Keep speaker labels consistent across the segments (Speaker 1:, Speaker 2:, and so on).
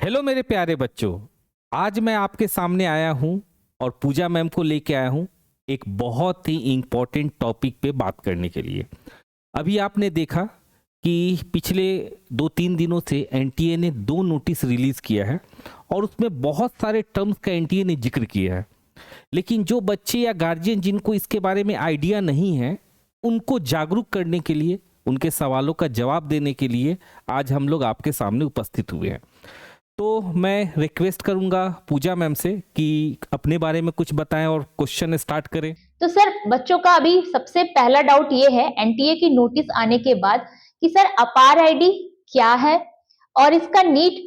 Speaker 1: Hello मेरे प्यारे बच्चों। आज मैं आपके सामने आया हूं और पूजा मैम को लेके आया हूं एक बहुत ही इम्पोर्टेंट टॉपिक पे बात करने के लिए। अभी आपने देखा कि पिछले 2-3 दिनों से एनटीए ने 2 नोटिस रिलीज किया है और उसमें बहुत सारे टर्म्स का एनटीए ने जिक्र किया है। लेकिन जो बच्चे या गार्जियन जिनको इसके बारे में आइडिया नहीं है, उनको जागरूक करने के लिए, उनके सवालों का जवाब देने के लिए आज हम लोग आपके सामने उपस्थित हुए हैं। तो मैं रिक्वेस्ट करूंगा पूजा मैम से कि अपने बारे में कुछ बताएं और क्वेश्चन स्टार्ट करें।
Speaker 2: तो सर बच्चों का अभी सबसे पहला डाउट ये है एनटीए की नोटिस आने के बाद कि सर अपार आईडी क्या है और इसका नीट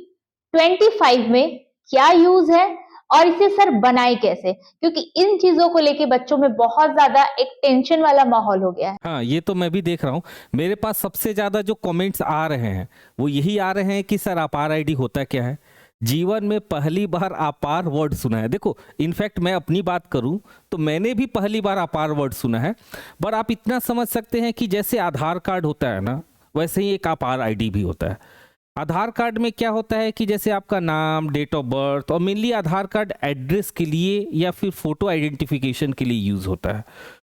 Speaker 2: 25 में क्या यूज है और इसे सर बनाए कैसे, क्योंकि इन चीजों को लेके बच्चों में बहुत ज्यादा एक टेंशन वाला माहौल हो गया है।
Speaker 1: हाँ, ये तो मैं भी देख रहा हूँ। मेरे पास सबसे ज़्यादा जो कमेंट्स आ रहे हैं वो यही आ रहे हैं कि सर अपार आईडी होता क्या है। जीवन में पहली बार अपार वर्ड सुना है। देखो, इनफैक्ट मैं अपनी बात करूं तो मैंने भी पहली बार अपार वर्ड सुना है। पर आप इतना समझ सकते हैं कि जैसे आधार कार्ड होता है ना, वैसे ही एक अपार आईडी भी होता है। आधार कार्ड में क्या होता है कि जैसे आपका नाम, डेट ऑफ बर्थ, और मेनली आधार कार्ड एड्रेस के लिए या फिर फोटो आइडेंटिफिकेशन के लिए यूज होता है।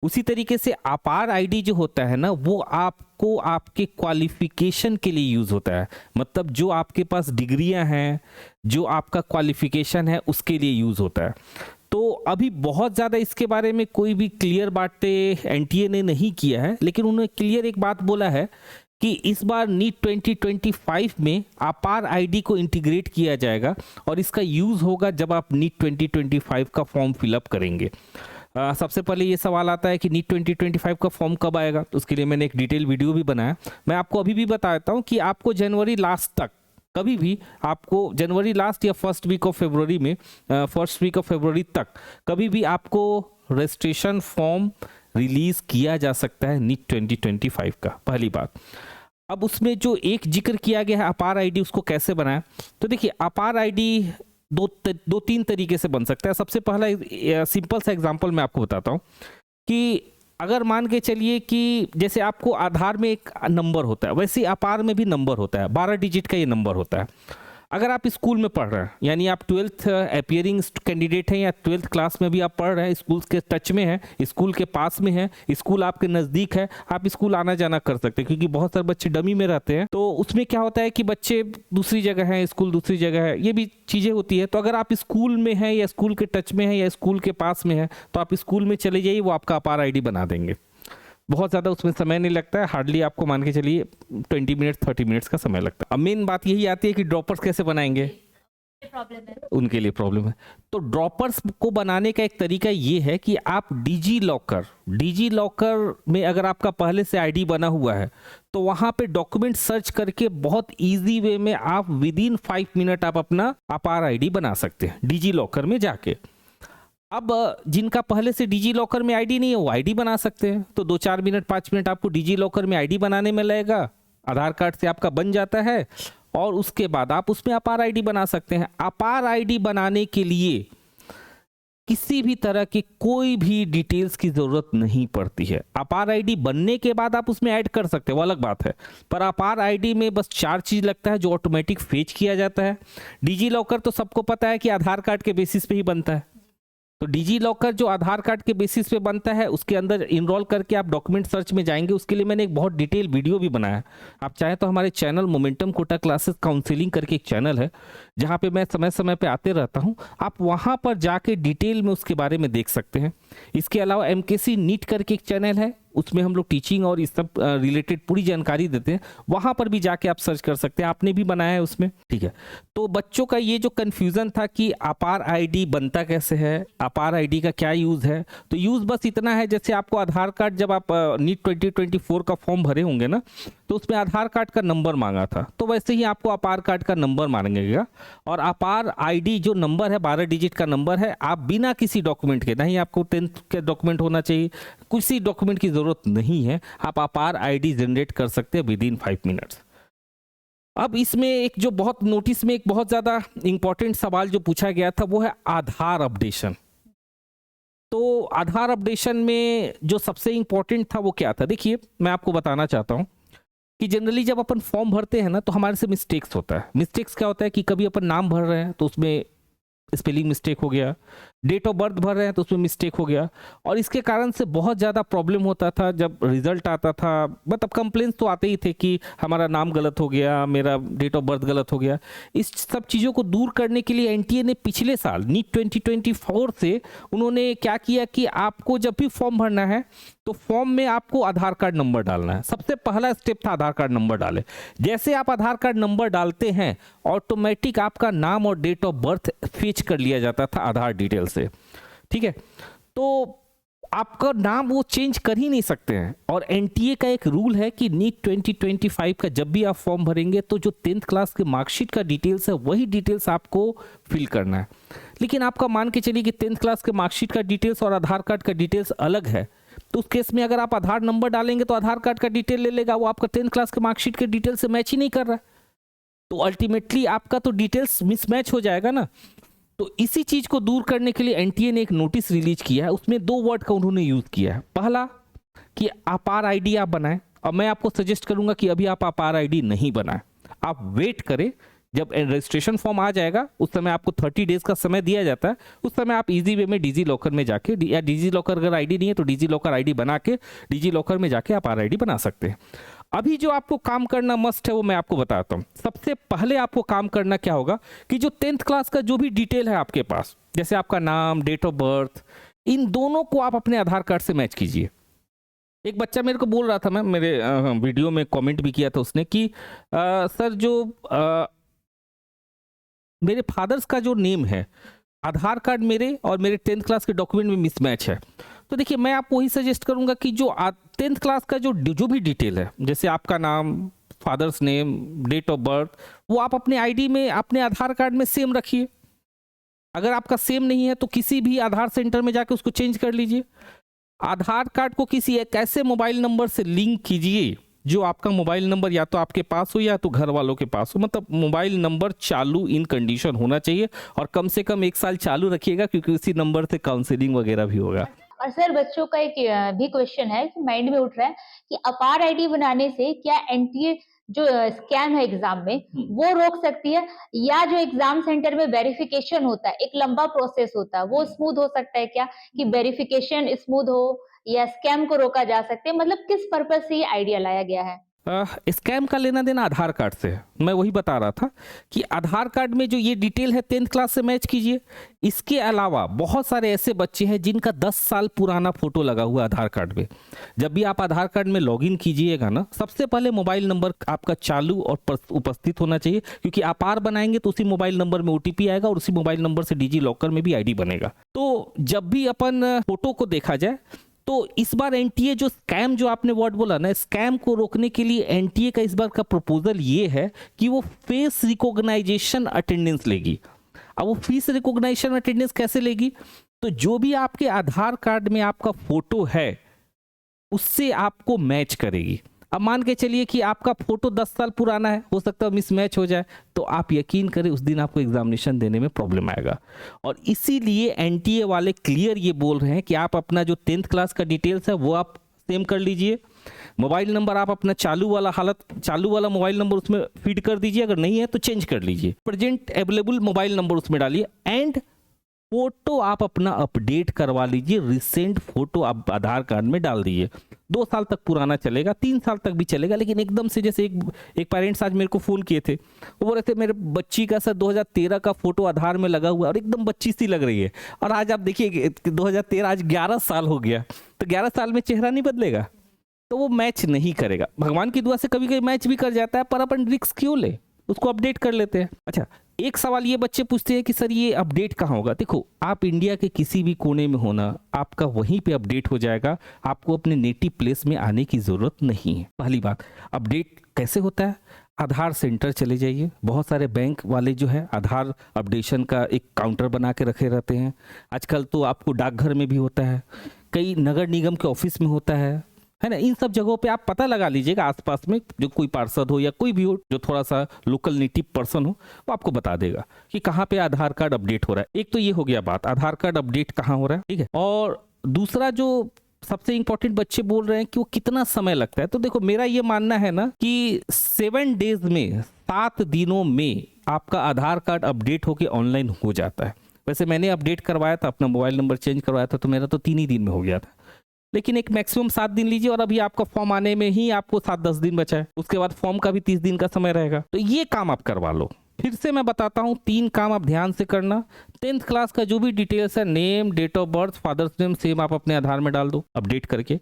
Speaker 1: उसी तरीके से अपार आईडी जो होता है ना, वो आपको आपके क्वालिफिकेशन के लिए यूज होता है। मतलब जो आपके पास डिग्रियां हैं, जो आपका क्वालिफिकेशन है, उसके लिए यूज होता है। तो अभी बहुत ज़्यादा इसके बारे में कोई भी क्लियर बातें एनटीए ने नहीं किया है, लेकिन उन्होंने क्लियर एक बात बोला है कि इस बार नीट 2025 में अपार आईडी को इंटीग्रेट किया जाएगा और इसका यूज़ होगा जब आप नीट 2025 का फॉर्म फिलअप करेंगे। सबसे पहले ये सवाल आता है कि नीट 2025 का फॉर्म कब आएगा। तो उसके लिए मैंने एक डिटेल वीडियो भी बनाया। मैं आपको अभी भी बता देता हूँ कि आपको जनवरी लास्ट तक, कभी भी आपको जनवरी लास्ट या फर्स्ट वीक ऑफ फरवरी तक कभी भी आपको रजिस्ट्रेशन फॉर्म रिलीज किया जा सकता है नीट 2025 का। पहली बात। अब उसमें जो एक जिक्र किया गया है अपार आईडी, उसको कैसे बनाया, तो देखिए अपार आईडी दो तीन तरीके से बन सकता है। सबसे पहला सिंपल सा एग्जांपल मैं आपको बताता हूँ कि अगर मान के चलिए कि जैसे आपको आधार में एक नंबर होता है, वैसे ही अपार में भी नंबर होता है। 12 डिजिट का ये नंबर होता है। अगर आप स्कूल में पढ़ रहे हैं, यानी आप 12th अपीयरिंग कैंडिडेट हैं या 12th क्लास में भी आप पढ़ रहे हैं, स्कूल के टच में हैं, स्कूल के पास में है, स्कूल आपके नज़दीक है, आप स्कूल आना जाना कर सकते हैं। क्योंकि बहुत सारे बच्चे डमी में रहते हैं, तो उसमें क्या होता है कि बच्चे दूसरी जगह हैं, स्कूल दूसरी जगह है, ये भी चीज़ें होती है। तो अगर आप स्कूल में हैं या स्कूल के टच में है या स्कूल के पास में है, तो आप स्कूल में चले जाइए, वो आपका अपार आईडी बना देंगे। बहुत ज़्यादा उसमें समय नहीं लगता है, हार्डली आपको मान के चलिए 20 मिनट 30 मिनट्स का समय लगता है। अब मेन बात यही आती है कि ड्रॉपर्स कैसे बनाएंगे, उनके लिए प्रॉब्लम है। तो ड्रॉपर्स को बनाने का एक तरीका ये है कि आप डिजी लॉकर में अगर आपका पहले से आईडी बना हुआ है, तो वहां पे डॉक्यूमेंट सर्च करके बहुत इजी वे में आप विद इन 5 मिनट आप अपना अपार आईडी बना सकते हैं डिजी लॉकर में जाके। अब जिनका पहले से डिजी लॉकर में आईडी नहीं है, वो आईडी बना सकते हैं। तो 2-4 मिनट 5 मिनट आपको डिजी लॉकर में आईडी बनाने में लगेगा। आधार कार्ड से आपका बन जाता है और उसके बाद आप उसमें अपार आईडी बना सकते हैं। अपार आईडी बनाने के लिए किसी भी तरह की कोई भी डिटेल्स की जरूरत नहीं पड़ती है। अपार आईडी बनने के बाद आप उसमें ऐड कर सकते हैं, वो अलग बात है। पर अपार आईडी में बस 4 चीज लगता है जो ऑटोमेटिक फेच किया जाता है। डिजी लॉकर तो सबको पता है कि आधार कार्ड के बेसिस पे ही बनता है। तो डिजी लॉकर जो आधार कार्ड के बेसिस पे बनता है, उसके अंदर इनरोल करके आप डॉक्यूमेंट सर्च में जाएंगे। उसके लिए मैंने एक बहुत डिटेल वीडियो भी बनाया है। आप चाहे तो हमारे channel Momentum Kota classes counselling करके एक चैनल है, जहाँ पे मैं समय समय पे आते रहता हूँ। आप वहाँ पर जाके डिटेल में उसके बारे में देख सकते हैं। इसके अलावा एमकेसी नीट करके एक चैनल है, उसमें हम लोग टीचिंग और इस सब रिलेटेड पूरी जानकारी देते हैं। वहां पर भी जाके आप सर्च कर सकते हैं, आपने भी बनाया है उसमें, ठीक है। तो बच्चों का ये जो कंफ्यूजन था कि अपार आईडी बनता कैसे है, अपार आईडी का क्या यूज है, तो यूज बस इतना है, जैसे आपको आधार कार्ड जब आप नीट 2024 का फॉर्म भरे होंगे ना, तो उसमें आधार कार्ड का नंबर मांगा था, तो वैसे ही आपको अपार कार्ड का नंबर मांगेगा। और अपार आईडी जो नंबर है 12 डिजिट का नंबर है। आप बिना किसी डॉक्यूमेंट के, नहीं आपको 10th के डॉक्यूमेंट होना चाहिए, किसी डॉक्यूमेंट की जरूरत नहीं है, आप अपार आईडी जनरेट कर सकते हैं विद इन 5 मिनट्स। अब इसमें एक जो बहुत नोटिस में एक बहुत ज्यादा इंपॉर्टेंट सवाल जो पूछा गया था, वो है आधार अपडेशन। तो आधार अपडेशन में जो सबसे इंपॉर्टेंट था वो क्या था, देखिए मैं आपको बताना चाहता हूं कि जनरली जब अपन फॉर्म भरते हैं ना तो हमारे से मिस्टेक्स होता है। मिस्टेक्स क्या होता है कि कभी अपन नाम भर रहे हैं तो उसमें स्पेलिंग मिस्टेक हो गया, डेट ऑफ बर्थ भर रहे हैं तो उसमें मिस्टेक हो गया, और इसके कारण से बहुत ज़्यादा प्रॉब्लम होता था जब रिजल्ट आता था। मतलब कंप्लेंट्स तो आते ही थे कि हमारा नाम गलत हो गया, मेरा डेट ऑफ बर्थ गलत हो गया। इस सब चीज़ों को दूर करने के लिए एनटीए ने पिछले साल नीट 2024 से उन्होंने क्या किया कि आपको जब भी फॉर्म भरना है तो फॉर्म में आपको आधार कार्ड नंबर डालना है। सबसे पहला स्टेप था आधार कार्ड नंबर डाले। जैसे आप आधार कार्ड नंबर डालते हैं ऑटोमेटिक आपका नाम और डेट ऑफ बर्थ फेच कर लिया जाता था आधार डिटेल से, ठीक है। तो आपका नाम वो चेंज कर ही नहीं सकते हैं। और एनटीए का एक रूल है कि नीट 2025 का जब भी आप फॉर्म भरेंगे तो जो 10th क्लास के मार्कशीट का डिटेल्स है वही डिटेल्स आपको फिल करना है। लेकिन आपका मान के चलिए कि 10th क्लास के मार्कशीट का डिटेल्स और आधार कार्ड का डिटेल्स अलग है, तो उस केस में अगर आप आधार नंबर डालेंगे तो आधार कार्ड का डिटेल ले लेगा, वो आपका 10th क्लास के मार्कशीट के डिटेल से मैच ही नहीं कर रहा है, तो अल्टीमेटली आपका तो डिटेल्स मिसमैच हो जाएगा ना। तो इसी चीज को दूर करने के लिए एनटीए ने एक नोटिस रिलीज किया है। उसमें 2 वर्ड का उन्होंने यूज किया है। पहला कि अपार आईडी आप बनाएं, और मैं आपको सजेस्ट करूंगा कि अभी आप अपार आईडी नहीं बनाएं, आप वेट करें। जब रजिस्ट्रेशन फॉर्म आ जाएगा उस समय आपको 30 डेज का समय दिया जाता है, उस समय आप इजी वे में डिजी लॉकर में जाके, या डिजी लॉकर अगर आईडी नहीं है तो डिजी लॉकर आईडी बना के डिजी लॉकर में जाके आप आईडी बना सकते हैं। अभी जो आपको काम करना मस्ट है वो मैं आपको बताता हूँ। सबसे पहले आपको काम करना क्या होगा कि जो 10th क्लास का जो भी डिटेल है आपके पास, जैसे आपका नाम, डेट ऑफ बर्थ, इन दोनों को आप अपने आधार कार्ड से मैच कीजिए। एक बच्चा मेरे को बोल रहा था, मैं मेरे वीडियो में कमेंट भी किया था उसने कि सर जो मेरे फादर्स का जो नेम है आधार कार्ड मेरे और मेरे 10th क्लास के डॉक्यूमेंट में मिसमैच है। तो देखिए मैं आपको वही सजेस्ट करूंगा कि जो 10th क्लास का जो भी डिटेल है, जैसे आपका नाम, father's name, date of birth, वो आप अपने आईडी में, अपने आधार कार्ड में सेम रखिए। अगर आपका सेम नहीं है तो किसी भी आधार सेंटर में जाके उसको चेंज कर लीजिए। आधार कार्ड को किसी एक ऐसे मोबाइल नंबर से लिंक कीजिए जो आपका मोबाइल नंबर या तो आपके पास हो या तो घर वालों के पास हो। मतलब मोबाइल नंबर चालू इन कंडीशन होना चाहिए, और कम से कम 1 साल चालू रखिएगा, क्योंकि उसी नंबर से काउंसलिंग वगैरह भी होगा।
Speaker 2: और सर बच्चों का एक भी क्वेश्चन है कि माइंड में उठ रहा है कि अपार आईडी बनाने से क्या एनटीए जो स्कैम है एग्जाम में वो रोक सकती है, या जो एग्जाम सेंटर में वेरिफिकेशन होता है एक लंबा प्रोसेस होता है वो स्मूथ हो सकता है क्या, कि वेरिफिकेशन स्मूथ हो या स्कैम को रोका जा सकता है? मतलब किस पर्पज से ये आइडिया लाया गया है?
Speaker 1: स्कैम का लेना देना आधार कार्ड से है। मैं वही बता रहा था कि आधार कार्ड में जो ये डिटेल है 10th क्लास से मैच कीजिए। इसके अलावा बहुत सारे ऐसे बच्चे हैं जिनका 10 साल पुराना फोटो लगा हुआ है आधार कार्ड में। जब भी आप आधार कार्ड में लॉगिन कीजिएगा ना, सबसे पहले मोबाइल नंबर आपका चालू और उपस्थित होना चाहिए, क्योंकि आप आर बनाएंगे तो उसी मोबाइल नंबर में ओटीपी आएगा और उसी मोबाइल नंबर से डिजी लॉकर में भी आईडी बनेगा। तो जब भी अपन फोटो को देखा जाए तो इस बार एनटीए जो स्कैम, जो आपने वर्ड बोला ना, स्कैम को रोकने के लिए एनटीए का इस बार का प्रपोजल ये है कि वो फेस रिकॉग्नाइजेशन अटेंडेंस लेगी। अब वो फेस रिकॉग्नाइजेशन अटेंडेंस कैसे लेगी? तो जो भी आपके आधार कार्ड में आपका फोटो है उससे आपको मैच करेगी। अब मान के चलिए कि आपका फोटो 10 साल पुराना है, हो सकता है मिसमैच हो जाए, तो आप यकीन करें उस दिन आपको एग्जामिनेशन देने में प्रॉब्लम आएगा। और इसीलिए एनटीए वाले क्लियर ये बोल रहे हैं कि आप अपना जो 10th क्लास का डिटेल्स है वो आप सेम कर लीजिए। मोबाइल नंबर आप अपना चालू वाला मोबाइल नंबर उसमें फीड कर दीजिए, अगर नहीं है तो चेंज कर लीजिए। प्रेजेंट अवेलेबल मोबाइल नंबर उसमें डालिए, एंड फोटो आप अपना अपडेट करवा लीजिए। रिसेंट फोटो आप आधार कार्ड में डाल दीजिए। 2 साल तक पुराना चलेगा, 3 साल तक भी चलेगा। लेकिन एकदम से, जैसे एक पेरेंट्स आज मेरे को फोन किए थे, वो बोल रहे थे मेरे बच्ची का सर 2013 का फोटो आधार में लगा हुआ है और एकदम बच्ची सी लग रही है। और आज आप देखिए 2013, आज 11 साल हो गया, तो 11 साल में चेहरा नहीं बदलेगा, तो वो मैच नहीं करेगा। भगवान की दुआ से कभी कभी मैच भी कर जाता है, पर अपन रिस्क क्यों ले, उसको अपडेट कर लेते हैं। अच्छा, एक सवाल ये बच्चे पूछते हैं कि सर ये अपडेट कहाँ होगा? देखो, आप इंडिया के किसी भी कोने में होना, आपका वहीं पे अपडेट हो जाएगा। आपको अपने नेटिव प्लेस में आने की ज़रूरत नहीं है। पहली बात, अपडेट कैसे होता है? आधार सेंटर चले जाइए। बहुत सारे बैंक वाले जो है आधार अपडेशन का एक काउंटर बना के रखे रहते हैं। आजकल तो आपको डाकघर में भी होता है, कई नगर निगम के ऑफिस में होता है ना। इन सब जगहों पे आप पता लगा लीजिएगा, आसपास में जो कोई पार्षद हो या कोई भी हो जो थोड़ा सा लोकल नेटिव पर्सन हो, वो आपको बता देगा कि कहाँ पे आधार कार्ड अपडेट हो रहा है। एक तो ये हो गया बात, आधार कार्ड अपडेट कहाँ हो रहा है, ठीक है। और दूसरा जो सबसे इंपॉर्टेंट बच्चे बोल रहे हैं कि वो कितना समय लगता है। तो देखो मेरा ये मानना है ना कि 7 डेज में, 7 दिनों में आपका आधार कार्ड अपडेट होके ऑनलाइन हो जाता है। वैसे मैंने अपडेट करवाया था, अपना मोबाइल नंबर चेंज करवाया था, तो मेरा तो 3 ही दिन में हो गया था। लेकिन एक मैक्सिमम 7 दिन लीजिए, और अभी आपका फॉर्म आने में ही आपको 7-10 दिन बचा है। उसके बाद फॉर्म का भी 30 दिन का समय रहेगा। तो ये काम आप करवा लो। फिर से मैं बताता हूँ, 3 काम आप ध्यान से करना। 10th क्लास का जो भी डिटेल्स है, name, date of birth, father's name, same आप अपने आधार में डाल दो अपडेट करके।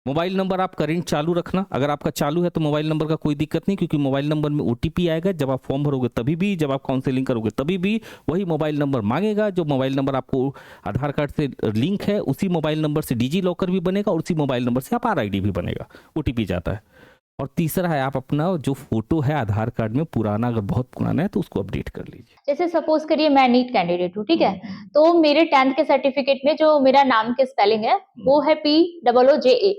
Speaker 1: मोबाइल नंबर आप करेंट चालू रखना। अगर आपका चालू है तो मोबाइल नंबर का कोई दिक्कत नहीं, क्योंकि मोबाइल नंबर में OTP आएगा। जब आप फॉर्म भरोगे तभी भी, जब आप काउंसलिंग करोगे तभी भी वही मोबाइल नंबर मांगेगा। जो मोबाइल नंबर आपको आधार कार्ड से लिंक है, उसी मोबाइल नंबर से डिजी लॉकर भी बनेगा, और उसी मोबाइल नंबर से आधार ID भी बनेगा। OTP जाता है। और तीसरा है, आप अपना जो फोटो है आधार कार्ड में पुराना, अगर बहुत पुराना है तो उसको अपडेट कर लीजिए।
Speaker 2: जैसे सपोज करिए मैं नीट कैंडिडेट हूँ, ठीक है, तो मेरे 10th के सर्टिफिकेट में जो मेरा नाम की स्पेलिंग है वो है POOJA,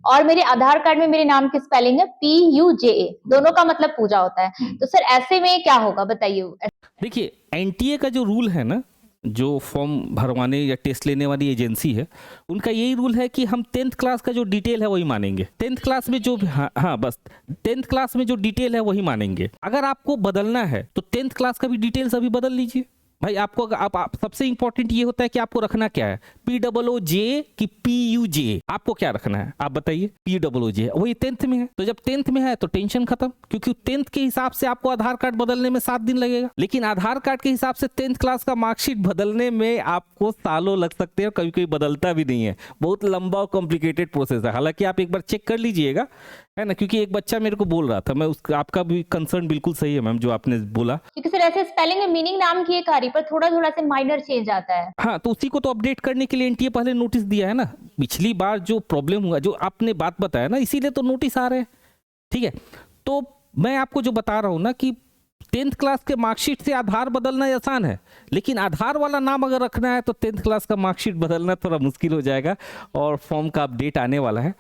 Speaker 2: और मेरे आधार कार्ड में मेरे नाम की स्पेलिंग है PUJA, दोनों का मतलब पूजा होता है। तो सर ऐसे में क्या होगा बताइए।
Speaker 1: देखिए NTA का जो रूल है ना, जो फॉर्म भरवाने या टेस्ट लेने वाली एजेंसी है, उनका यही रूल है कि हम 10th क्लास का जो डिटेल है वही मानेंगे। 10th क्लास में जो हाँ बस 10th क्लास में जो डिटेल है वही मानेंगे। अगर आपको बदलना है तो 10th क्लास का भी डिटेल्स अभी बदल लीजिए भाई। आपको आप सबसे इंपॉर्टेंट ये होता है कि आपको रखना क्या है, POOJ कि PUJ, आपको क्या रखना है आप बताइए। POOJ वही 10th में है, तो जब 10th में है तो टेंशन खत्म, क्योंकि 10th के हिसाब से आपको आधार कार्ड बदलने में 7 दिन लगेगा। लेकिन आधार कार्ड के हिसाब से 10th क्लास का मार्कशीट बदलने में आपको सालों लग सकते हैं, कभी कभी बदलता भी नहीं है। बहुत लंबा और कॉम्प्लिकेटेड प्रोसेस है। हालांकि आप एक बार चेक कर लीजिएगा, है ना, क्योंकि एक बच्चा मेरे को बोल रहा था, मैं आपका भी कंसर्न बिल्कुल सही है मैम जो आपने बोला,
Speaker 2: क्योंकि सर ऐसे स्पेलिंग में मीनिंग नाम की एक आ रही, पर थोड़ा थोड़ा से माइनर चेंज आता है।
Speaker 1: हाँ, तो उसी को तो अपडेट करने के लिए NTA पहले नोटिस दिया है ना। पिछली बार जो प्रॉब्लम हुआ, जो आपने बात बताया ना, इसीलिए तो नोटिस आ रहे हैं। ठीक है, तो मैं आपको जो बता रहा हूँ ना कि 10th क्लास के मार्कशीट से आधार बदलना आसान है, लेकिन आधार वाला नाम अगर रखना है तो 10th क्लास का मार्कशीट बदलना थोड़ा मुश्किल हो जाएगा, और फॉर्म का अपडेट आने वाला है।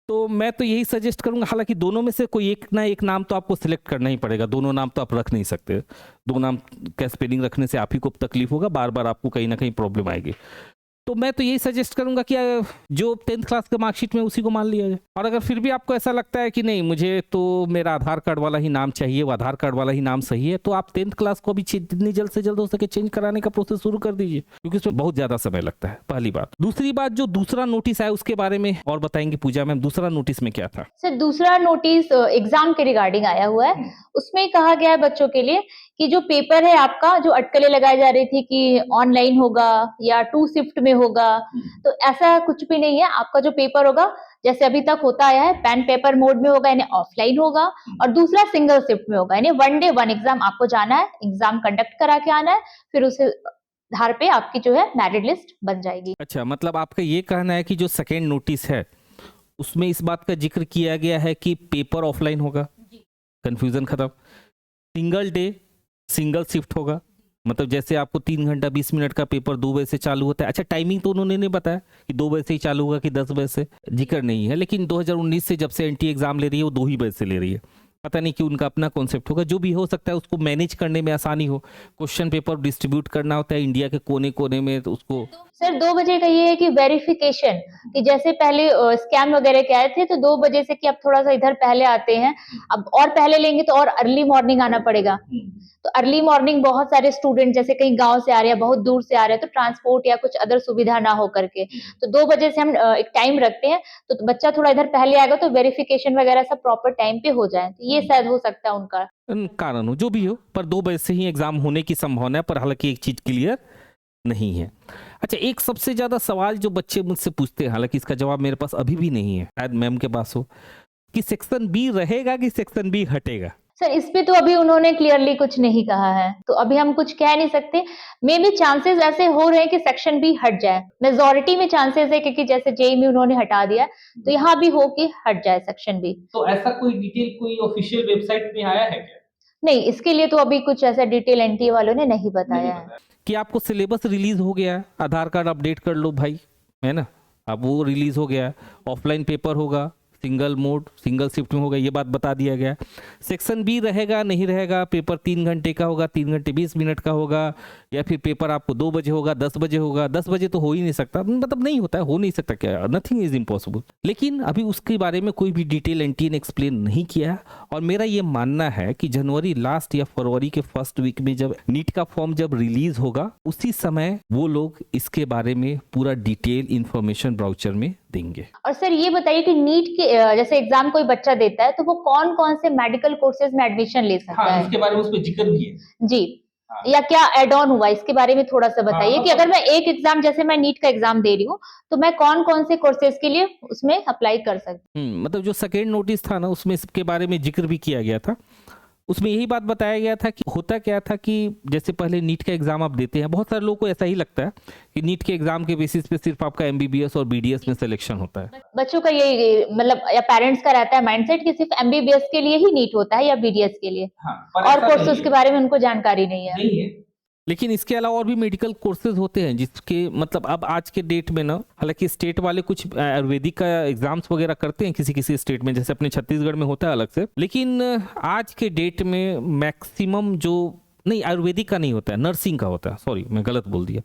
Speaker 1: तो मैं तो यही सजेस्ट करूंगा, हालांकि दोनों में से कोई एक ना एक नाम तो आपको सिलेक्ट करना ही पड़ेगा। दोनों नाम तो आप रख नहीं सकते। दो नाम का स्पेलिंग रखने से आप ही को तकलीफ होगा, बार बार आपको कहीं ना कहीं प्रॉब्लम आएगी। तो मैं तो यही सजेस्ट करूंगा कि जो 10th क्लास के मार्कशीट में उसी को मान लिया जाए। और अगर फिर भी आपको ऐसा लगता है कि नहीं मुझे तो मेरा आधार कार्ड वाला ही नाम चाहिए, वो आधार कार्ड वाला ही नाम सही है, तो आप 10th क्लास को भी जितनी जल्द से जल्द हो सके चेंज कराने का प्रोसेस शुरू कर दीजिए, क्योंकि इसमें बहुत ज्यादा समय लगता है। पहली बात। दूसरी बात, जो दूसरा नोटिस आया उसके बारे में और बताएंगे पूजा मैम, दूसरा नोटिस में क्या था?
Speaker 2: सर दूसरा नोटिस एग्जाम के रिगार्डिंग आया हुआ है। उसमें कहा गया है बच्चों के लिए कि जो पेपर है आपका, जो अटकलें लगाई जा रही थी कि ऑनलाइन होगा या 2 शिफ्ट में होगा, तो ऐसा कुछ भी नहीं है। आपका जो पेपर होगा जैसे अभी तक होता आया है, पेन पेपर मोड में होगा यानी ऑफलाइन होगा, और दूसरा सिंगल शिफ्ट में होगा यानी 1 डे 1 एग्जाम। आपको जाना है, एग्जाम कंडक्ट करा के आना है, फिर उसे आधार पे आपकी जो है मेरिट लिस्ट बन जाएगी।
Speaker 1: अच्छा, मतलब आपका ये कहना है कि जो सेकेंड नोटिस है उसमें इस बात का जिक्र किया गया है कि पेपर ऑफलाइन होगा, कंफ्यूजन खत्म। सिंगल डे सिंगल शिफ्ट होगा, मतलब जैसे आपको 3 घंटा 20 मिनट का पेपर 2 बजे से चालू होता है। अच्छा, टाइमिंग तो उन्होंने नहीं बताया कि 2 बजे से ही चालू होगा कि 10 बजे से, जिक्र नहीं है। लेकिन 2019 से जब से NTA एग्जाम ले रही है वो 2 ही बजे से ले रही है। पता नहीं कि उनका अपना कॉन्सेप्ट होगा, जो भी हो सकता है उसको मैनेज करने में आसानी हो। क्वेश्चन पेपर डिस्ट्रीब्यूट करना होता है इंडिया के कोने कोने में, तो उसको
Speaker 2: सर 2 बजे का ये है कि वेरिफिकेशन, कि जैसे पहले स्कैम वगैरह के आए थे तो 2 बजे से कि अब थोड़ा सा इधर पहले आते हैं, अब और पहले लेंगे तो और अर्ली मॉर्निंग आना पड़ेगा। तो अर्ली मॉर्निंग बहुत सारे स्टूडेंट जैसे कहीं गांव से आ रहे हैं, बहुत दूर से आ रहे हैं, तो ट्रांसपोर्ट या कुछ अदर सुविधा ना हो करके, तो 2 बजे से हम एक टाइम रखते हैं, तो बच्चा थोड़ा इधर पहले आएगा तो वेरिफिकेशन वगैरह सब प्रॉपर टाइम पे हो जाए। तो ये शायद हो सकता है उनका
Speaker 1: कारण हो, जो भी हो, पर 2 बजे से ही एग्जाम होने की संभावना है। पर हालांकि एक चीज क्लियर नहीं है। अच्छा, एक सबसे ज्यादा सवाल जो बच्चे मुझसे पूछते हैं, हालांकि इसका जवाब मेरे पास अभी भी नहीं है, शायद मैम के पास हो, कि सेक्शन बी रहेगा कि सेक्शन बी हटेगा।
Speaker 2: सर इस पे तो अभी उन्होंने क्लियरली कुछ नहीं कहा है, तो अभी हम कुछ कह नहीं सकते। मे भी चांसेस ऐसे हो रहे हैं कि सेक्शन बी हट जाए, मेजोरिटी में चांसेस है, क्योंकि जैसे जेई में उन्होंने हटा दिया, तो यहाँ भी हो कि हट जाए सेक्शन बी।
Speaker 1: तो ऐसा कोई डिटेल कोई ऑफिशियल वेबसाइट में आया है क्या?
Speaker 2: नहीं, इसके लिए तो अभी कुछ ऐसा डिटेल NTA वालों ने नहीं बताया है।
Speaker 1: कि आपको सिलेबस रिलीज हो गया है, आधार कार्ड अपडेट कर लो भाई, है ना, अब वो रिलीज हो गया है, ऑफलाइन पेपर होगा, सिंगल मोड सिंगल शिफ्ट में होगा, ये बात बता दिया गया है। सेक्शन बी रहेगा नहीं रहेगा, पेपर 3 घंटे का होगा, 3 घंटे 20 मिनट का होगा, या फिर पेपर आपको 2 बजे होगा, 10 बजे होगा। 10 बजे तो हो ही नहीं सकता, मतलब नहीं होता है, हो नहीं सकता, क्या नथिंग इज इम्पॉसिबल। लेकिन अभी उसके बारे में कोई भी डिटेल एनटीए ने एक्सप्लेन नहीं किया। और मेरा ये मानना है कि जनवरी लास्ट या फरवरी के फर्स्ट वीक में जब नीट का फॉर्म जब रिलीज होगा, उसी समय वो लोग इसके बारे में पूरा डिटेल इंफॉर्मेशन ब्राउचर में देंगे।
Speaker 2: और सर ये बताइए कि नीट के जैसे एग्जाम कोई बच्चा देता है तो वो कौन कौन से मेडिकल कोर्सेज में एडमिशन ले सकता है?
Speaker 1: इसके बारे में उसमें जिक्र भी है
Speaker 2: जी। या क्या एड ऑन हुआ इसके बारे में थोड़ा सा बताइए कि अगर मैं एक एग्जाम जैसे मैं नीट का एग्जाम दे रही हूँ तो मैं कौन कौन से कोर्सेज के लिए उसमें अप्लाई कर सकती हूँ?
Speaker 1: मतलब जो सेकेंड नोटिस था ना, उसमें इसके बारे में जिक्र भी किया गया था। उसमें यही बात बताया गया था कि होता क्या था कि जैसे पहले नीट का एग्जाम आप देते हैं, बहुत सारे लोगों को ऐसा ही लगता है कि नीट के एग्जाम के बेसिस पे सिर्फ आपका एमबीबीएस और बीडीएस में सिलेक्शन होता है।
Speaker 2: बच्चों का ये मतलब या पेरेंट्स का रहता है माइंडसेट कि सिर्फ एमबीबीएस के लिए ही नीट होता है या बीडीएस के लिए, और कोर्सेज के बारे में उनको जानकारी नहीं है।
Speaker 1: लेकिन इसके अलावा और भी मेडिकल कोर्सेज होते हैं जिसके मतलब अब आज के डेट में ना, हालांकि स्टेट वाले कुछ आयुर्वेदिक का एग्जाम्स वगैरह करते हैं किसी किसी स्टेट में, जैसे अपने छत्तीसगढ़ में होता है अलग से, लेकिन आज के डेट में मैक्सिमम जो नहीं आयुर्वेदिक का नहीं होता है, नर्सिंग का होता है, सॉरी मैं गलत बोल दिया।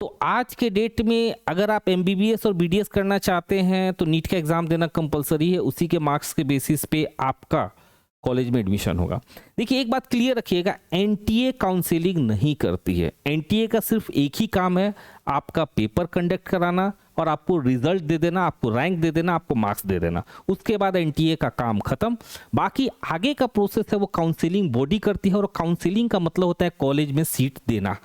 Speaker 1: तो आज के डेट में अगर आप एमबीबीएस और बीडीएस करना चाहते हैं तो नीट का एग्जाम देना कंपलसरी है, उसी के मार्क्स के बेसिस पे आपका कॉलेज में एडमिशन होगा। देखिए एक बात क्लियर रखिएगा, एनटीए काउंसलिंग नहीं करती है। एनटीए का सिर्फ एक ही काम है, आपका पेपर कंडक्ट कराना और आपको रिजल्ट दे देना, आपको रैंक दे देना, आपको मार्क्स दे देना। उसके बाद एनटीए का काम खत्म। बाकी आगे का प्रोसेस है वो काउंसलिंग बॉडी करती है, और काउंसलिंग का मतलब होता है कॉलेज में सीट देना।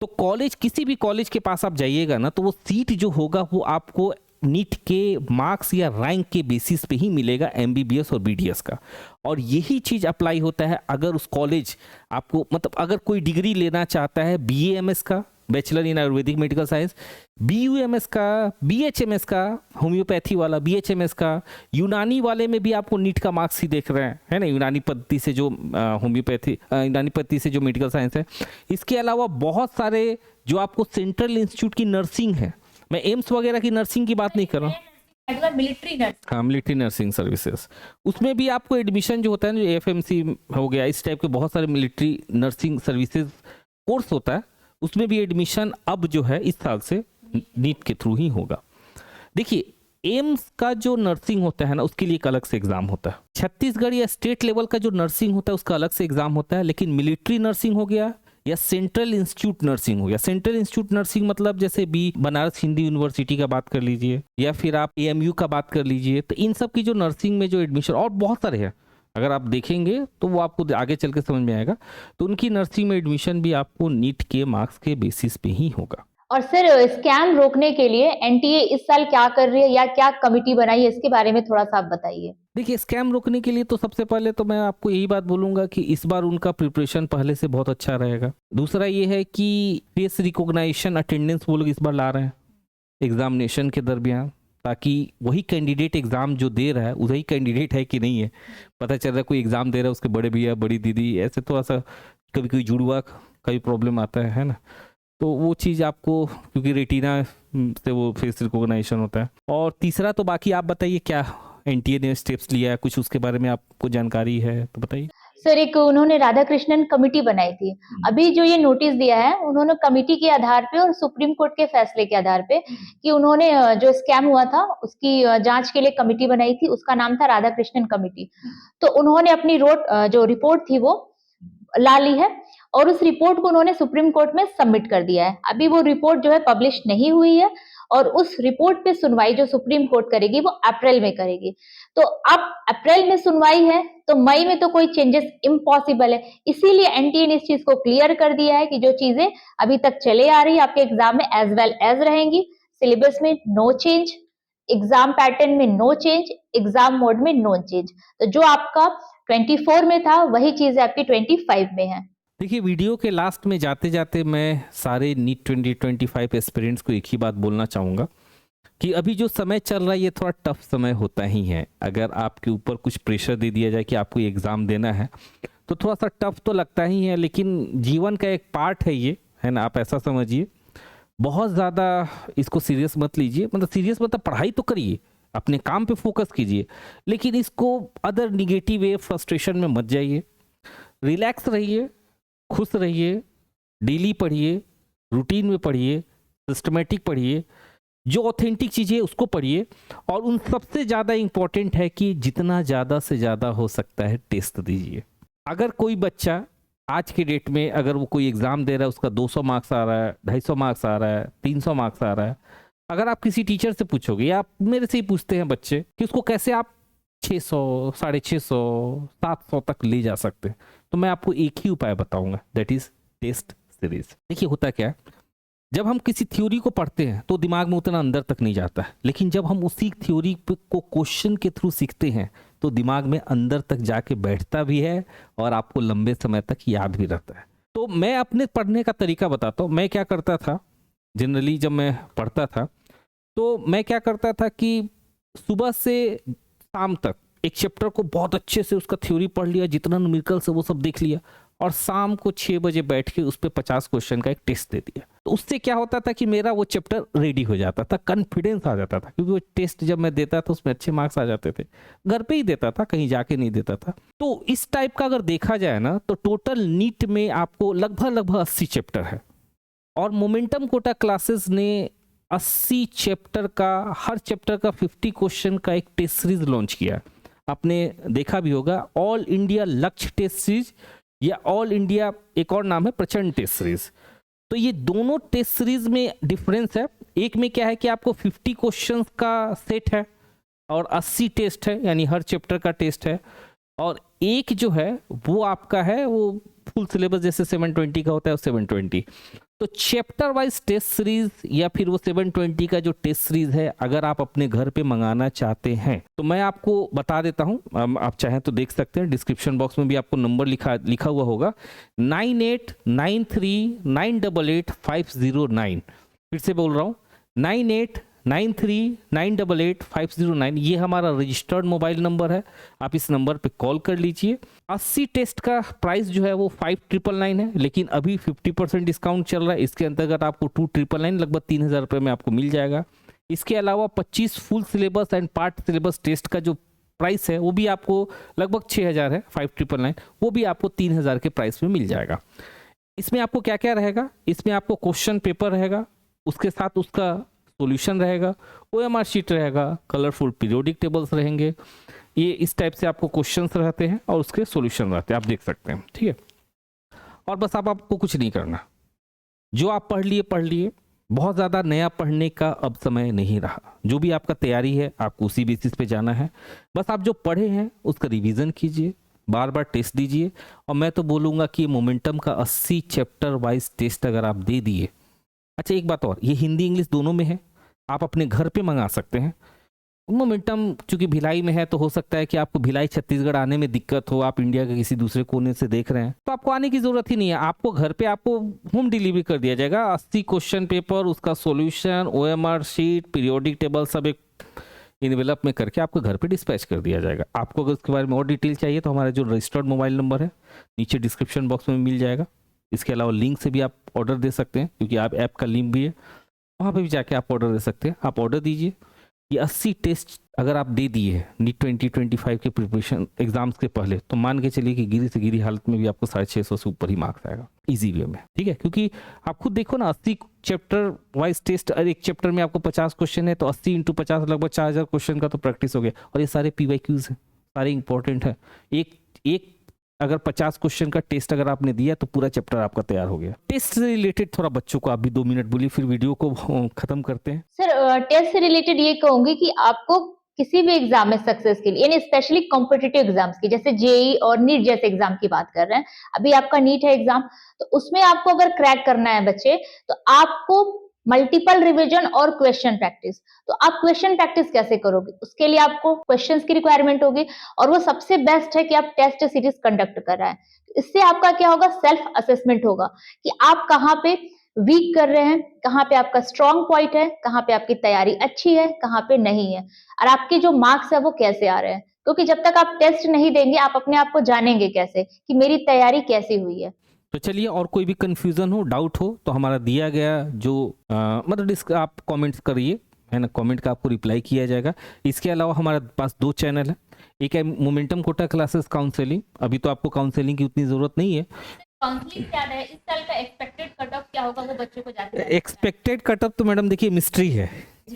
Speaker 1: तो कॉलेज, किसी भी कॉलेज के पास आप जाइएगा ना, तो वो सीट जो होगा वो आपको नीट के मार्क्स या रैंक के बेसिस पे ही मिलेगा, एमबीबीएस और बीडीएस का। और यही चीज अप्लाई होता है अगर उस कॉलेज आपको मतलब अगर कोई डिग्री लेना चाहता है बीएएमएस का, bachelor in Ayurvedic medical science, BUMS का, बीएचएमएस का, होम्योपैथी वाला बीएचएमएस का, यूनानी वाले में भी आपको नीट का मार्क्स ही देख रहे हैं, है ना, यूनानी पद्धति से जो होम्योपैथी यूनानी पद्धति से जो मेडिकल साइंस है। इसके अलावा बहुत सारे जो आपको सेंट्रल इंस्टीट्यूट की नर्सिंग है, मैं एम्स वगैरह की नर्सिंग की बात नहीं कर रहा हूँ,
Speaker 2: मिलिट्री नर्स,
Speaker 1: हाँ मिलिट्री नर्सिंग सर्विसेज, उसमें भी आपको एडमिशन जो होता है ना, जो एफएमसी हो गया, इस टाइप के बहुत सारे मिलिट्री नर्सिंग सर्विसेज कोर्स होता है, उसमें भी एडमिशन अब जो है इस साल से नीट के थ्रू ही होगा। देखिए एम्स का जो नर्सिंग होता है ना, उसके लिए एक अलग से एग्जाम होता है। छत्तीसगढ़ या स्टेट लेवल का जो नर्सिंग होता है उसका अलग से एग्जाम होता है। लेकिन मिलिट्री नर्सिंग हो गया या सेंट्रल इंस्टीट्यूट नर्सिंग हो गया, सेंट्रल इंस्टीट्यूट नर्सिंग मतलब जैसे बी बनारस हिंदू यूनिवर्सिटी का बात कर लीजिए, या फिर आप एएमयू का बात कर लीजिए, तो इन सब की जो नर्सिंग में जो एडमिशन, और बहुत सारे हैं, अगर आप देखेंगे तो वो आपको आगे चल के समझ में आएगा, तो उनकी नर्सिंग में एडमिशन भी आपको नीट के मार्क्स के बेसिस पे ही होगा।
Speaker 2: और सर स्कैम रोकने के लिए एनटीए इस साल क्या कर रही है या क्या कमिटी बनाई है, इसके बारे में थोड़ा सा आप बताइए।
Speaker 1: देखिए स्कैम रोकने के लिए तो सबसे पहले तो मैं आपको यही बात बोलूंगा कि इस बार उनका प्रिपरेशन पहले से बहुत अच्छा रहेगा। दूसरा ये है कि फेस रिकॉग्निशन अटेंडेंस वो लोग इस बार ला रहे हैं एग्जामिनेशन के दरमियान, ताकि वही कैंडिडेट एग्जाम जो दे रहा है वही कैंडिडेट है कि नहीं है पता चल रहा है। कोई एग्जाम दे रहा है, उसके बड़े भैया बड़ी दीदी, ऐसे तो ऐसा कभी कोई जुड़वा कभी प्रॉब्लम आता है ना, तो वो चीज़ आपको, क्योंकि रेटिना से वो फेस रिकॉग्निशन होता है। और तीसरा तो बाकी आप बताइए क्या एनटीए ने स्टेप्स लिया है, कुछ उसके बारे में आपको जानकारी है तो बताइए।
Speaker 2: सर एक उन्होंने राधाकृष्णन कमेटी बनाई थी, अभी जो ये नोटिस दिया है उन्होंने कमेटी के आधार पे और सुप्रीम कोर्ट के फैसले के आधार पे कि उन्होंने जो स्कैम हुआ था उसकी जांच के लिए कमेटी बनाई थी, उसका नाम था राधाकृष्णन कमेटी। तो उन्होंने अपनी जो रिपोर्ट थी वो ला ली है और उस रिपोर्ट को उन्होंने सुप्रीम कोर्ट में सबमिट कर दिया है। अभी वो रिपोर्ट जो है पब्लिश नहीं हुई है और उस रिपोर्ट पे सुनवाई जो सुप्रीम कोर्ट करेगी वो अप्रैल में करेगी। तो अब अप्रैल में सुनवाई है तो मई में तो कोई चेंजेस इम्पॉसिबल है, इसीलिए एनटीए ने इस चीज को क्लियर कर दिया है कि जो चीजें अभी तक चले आ रही है आपके एग्जाम में एज वेल एज रहेंगी। सिलेबस में नो चेंज, एग्जाम पैटर्न में नो चेंज, एग्जाम मोड में नो चेंज। तो जो आपका 24 में था वही चीज आपकी 25 में है।
Speaker 1: देखिए वीडियो के लास्ट में जाते जाते मैं सारे नीट 2025 एस्पिरेंट्स को एक ही बात बोलना चाहूँगा कि अभी जो समय चल रहा है ये थोड़ा टफ समय होता ही है। अगर आपके ऊपर कुछ प्रेशर दे दिया जाए कि आपको एग्ज़ाम देना है तो थोड़ा सा टफ तो लगता ही है, लेकिन जीवन का एक पार्ट है ये, है ना, आप ऐसा समझिए। बहुत ज़्यादा इसको सीरियस मत लीजिए, मतलब सीरियस मतलब पढ़ाई तो करिए, अपने काम पे फोकस कीजिए, लेकिन इसको अदर निगेटिव वे फ्रस्ट्रेशन में मत जाइए। रिलैक्स रहिए, खुश रहिए, डेली पढ़िए, रूटीन में पढ़िए, सिस्टमेटिक पढ़िए, जो ऑथेंटिक चीज़ें है उसको पढ़िए, और उन सबसे ज़्यादा इम्पोर्टेंट है कि जितना ज़्यादा से ज़्यादा हो सकता है टेस्ट दीजिए। अगर कोई बच्चा आज के डेट में अगर वो कोई एग्ज़ाम दे रहा है, उसका 200 मार्क्स आ रहा है, 250 मार्क्स आ रहा है, 300 मार्क्स आ रहा है, अगर आप किसी टीचर से पूछोगे या आप मेरे से ही पूछते हैं बच्चे कि उसको कैसे आप 600, 650, 700 तक ले जा सकते हैं, तो मैं आपको एक ही उपाय बताऊंगा, दैट इज टेस्ट सीरीज। देखिए होता क्या है, जब हम किसी थ्योरी को पढ़ते हैं तो दिमाग में उतना अंदर तक नहीं जाता है, लेकिन जब हम उसी थ्योरी को क्वेश्चन के थ्रू सीखते हैं तो दिमाग में अंदर तक जाके बैठता भी है और आपको लंबे समय तक याद भी रहता है। तो मैं अपने पढ़ने का तरीका बताता हूँ। मैं क्या करता था जनरली, जब मैं पढ़ता था तो मैं क्या करता था कि सुबह से शाम तक एक चैप्टर को बहुत अच्छे से उसका थ्योरी पढ़ लिया, जितना न्यूमेरिकल्स है वो सब देख लिया, और शाम को 6 बजे बैठ के उस पर 50 क्वेश्चन का एक टेस्ट दे दिया। तो उससे क्या होता था कि मेरा वो चैप्टर रेडी हो जाता था, कॉन्फिडेंस आ जाता था, क्योंकि वो टेस्ट जब मैं देता था उसमें अच्छे मार्क्स आ जाते थे। घर पे ही देता था, कहीं जाके नहीं देता था। तो इस टाइप का अगर देखा जाए ना, तो टोटल नीट में आपको लगभग 80 चैप्टर है, और मोमेंटम कोटा क्लासेस ने 80 चैप्टर का, हर चैप्टर का 50 क्वेश्चन का एक टेस्ट सीरीज लॉन्च किया। आपने देखा भी होगा, ऑल इंडिया लक्ष्य टेस्ट सीरीज या ऑल इंडिया एक और नाम है प्रचंड टेस्ट सीरीज। तो ये दोनों टेस्ट सीरीज में डिफरेंस है। एक में क्या है कि आपको 50 क्वेश्चंस का सेट है और 80 टेस्ट है, यानी हर चैप्टर का टेस्ट है, और एक जो है वो आपका है वो फुल सिलेबस जैसे 720 का होता है, 720। तो चैप्टर वाइज टेस्ट सीरीज या फिर वो 720 का जो टेस्ट सीरीज है, अगर आप अपने घर पे मंगाना चाहते हैं तो मैं आपको बता देता हूं, आप चाहें तो देख सकते हैं, डिस्क्रिप्शन बॉक्स में भी आपको नंबर लिखा हुआ होगा, 9893988509। फिर से बोल रहा हूं, 9893988509। ये हमारा रजिस्टर्ड मोबाइल नंबर है, आप इस नंबर पे कॉल कर लीजिए। 80 टेस्ट का प्राइस जो है वो 5999 है, लेकिन अभी 50% डिस्काउंट चल रहा है, इसके अंतर्गत आपको 2999 लगभग 3000 रुपये में आपको मिल जाएगा। इसके अलावा 25 full syllabus and part syllabus test का जो प्राइस है वो भी आपको लगभग 6000 है, 5999, वो भी आपको 3000 के प्राइस में मिल जाएगा। इसमें आपको क्या क्या रहेगा, इसमें आपको क्वेश्चन पेपर रहेगा, उसके साथ उसका सॉल्यूशन रहेगा, ओएमआर शीट रहेगा, कलरफुल पीरियोडिक टेबल्स रहेंगे, ये इस टाइप से आपको क्वेश्चंस रहते हैं और उसके सॉल्यूशन रहते हैं, आप देख सकते हैं, ठीक है। और बस आपको कुछ नहीं करना, जो आप पढ़ लिए, बहुत ज़्यादा नया पढ़ने का अब समय नहीं रहा। जो भी आपका तैयारी है आपको उसी बेसिस पे जाना है। बस आप जो पढ़े हैं उसका रिवीजन कीजिए, बार बार टेस्ट दीजिए, और मैं तो बोलूँगा कि मोमेंटम का 80 चैप्टर वाइज टेस्ट अगर आप दे दिए। अच्छा एक बात और, ये हिंदी इंग्लिश दोनों में है, आप अपने घर पे मंगा सकते हैं। मोमेंटम चूंकि भिलाई में है तो हो सकता है कि आपको भिलाई छत्तीसगढ़ आने में दिक्कत हो, आप इंडिया के किसी दूसरे कोने से देख रहे हैं तो आपको आने की जरूरत ही नहीं है, आपको घर पे आपको होम डिलीवरी कर दिया जाएगा। 80 क्वेश्चन पेपर, उसका solution, OMR sheet, periodic table सब एक इनवेलप में करके आपको घर पे डिस्पैच कर दिया जाएगा। आपको अगर उसके बारे में और डिटेल चाहिए तो हमारा जो रजिस्टर्ड मोबाइल नंबर है नीचे डिस्क्रिप्शन बॉक्स में मिल जाएगा। इसके अलावा लिंक से भी आप ऑर्डर दे सकते हैं, क्योंकि आप ऐप का लिंक भी है, वहाँ पे भी जाके आप ऑर्डर दे सकते हैं। आप ऑर्डर दीजिए। ये 80 टेस्ट अगर आप दे दिए नीट 2025 के प्रिपरेशन एग्जाम्स के पहले, तो मान के चलिए कि गिरी से गिरी हालत में भी आपको 650 से ऊपर ही मार्क्स आएगा इजी वे में, ठीक है। क्योंकि आप खुद देखो ना, 80 चैप्टर वाइज टेस्ट, और एक चैप्टर में आपको 50 क्वेश्चन है तो 80 × 50 लगभग 4000 क्वेश्चन का तो प्रैक्टिस हो गया, और ये सारे PYQs हैं, सारे इंपॉर्टेंट है। एक अगर 50 क्वेश्चन का टेस्ट अगर आपने दिया तो पूरा चैप्टर आपका तैयार हो गया। टेस्ट से रिलेटेड थोड़ा बच्चों को आप भी 2 मिनट बोलिए, फिर वीडियो को खत्म करते हैं।
Speaker 2: सर टेस्ट से रिलेटेड ये कहूंगी कि आपको किसी भी एग्जाम में सक्सेस के लिए, यानी स्पेशली कॉम्पिटिटिव एग्जाम्स की, जैसे जेई और नीट जैसे एग्जाम की बात कर रहे हैं, अभी आपका नीट है एग्जाम, तो उसमें आपको अगर क्रैक करना है बच्चे, तो आपको मल्टीपल रिवीजन और क्वेश्चन प्रैक्टिस। तो आप क्वेश्चन प्रैक्टिस कैसे करोगे, उसके लिए आपको क्वेश्चंस की रिक्वायरमेंट होगी, और वो सबसे बेस्ट है कि आप टेस्ट सीरीज कंडक्ट कर रहे हैं। इससे आपका क्या होगा, सेल्फ असेसमेंट होगा कि आप कहाँ पे वीक कर रहे हैं, कहाँ पे आपका स्ट्रॉन्ग पॉइंट है, कहाँ पे आपकी तैयारी अच्छी है, कहाँ पे नहीं है, और आपके जो मार्क्स है वो कैसे आ रहे हैं। क्योंकि जब तक आप टेस्ट नहीं देंगे, आप अपने आप को जानेंगे कैसे कि मेरी तैयारी कैसी हुई है।
Speaker 1: तो चलिए, और कोई भी कंफ्यूजन हो, डाउट हो, तो हमारा दिया गया जो मतलब आप कमेंट्स करिए, है ना, कमेंट का आपको रिप्लाई किया जाएगा। इसके अलावा हमारे पास 2 चैनल है, एक है मोमेंटम कोटा क्लासेस काउंसलिंग। अभी तो आपको काउंसलिंग की उतनी ज़रूरत नहीं है।
Speaker 2: काउंसलिंग क्या है, इस साल का एक्सपेक्टेड कट ऑफ क्या होगा वो बच्चों को जाके
Speaker 1: एक्सपेक्टेड कटअप तो मैडम देखिए मिस्ट्री है,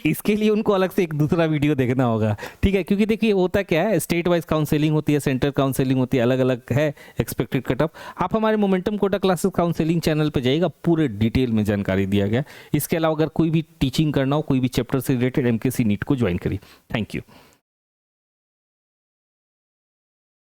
Speaker 1: इसके लिए उनको अलग से एक दूसरा वीडियो देखना होगा, ठीक है। क्योंकि देखिए होता क्या है, स्टेट वाइज काउंसलिंग होती है, सेंटर काउंसलिंग होती है, अलग अलग है एक्सपेक्टेड कटअप। आप हमारे Momentum Kota classes counselling channel पे जाइएगा, पूरे डिटेल में जानकारी दिया गया। इसके अलावा अगर कोई भी टीचिंग करना हो, कोई भी चैप्टर से रिलेटेड, MKC नीट को ज्वाइन करिए। Thank you.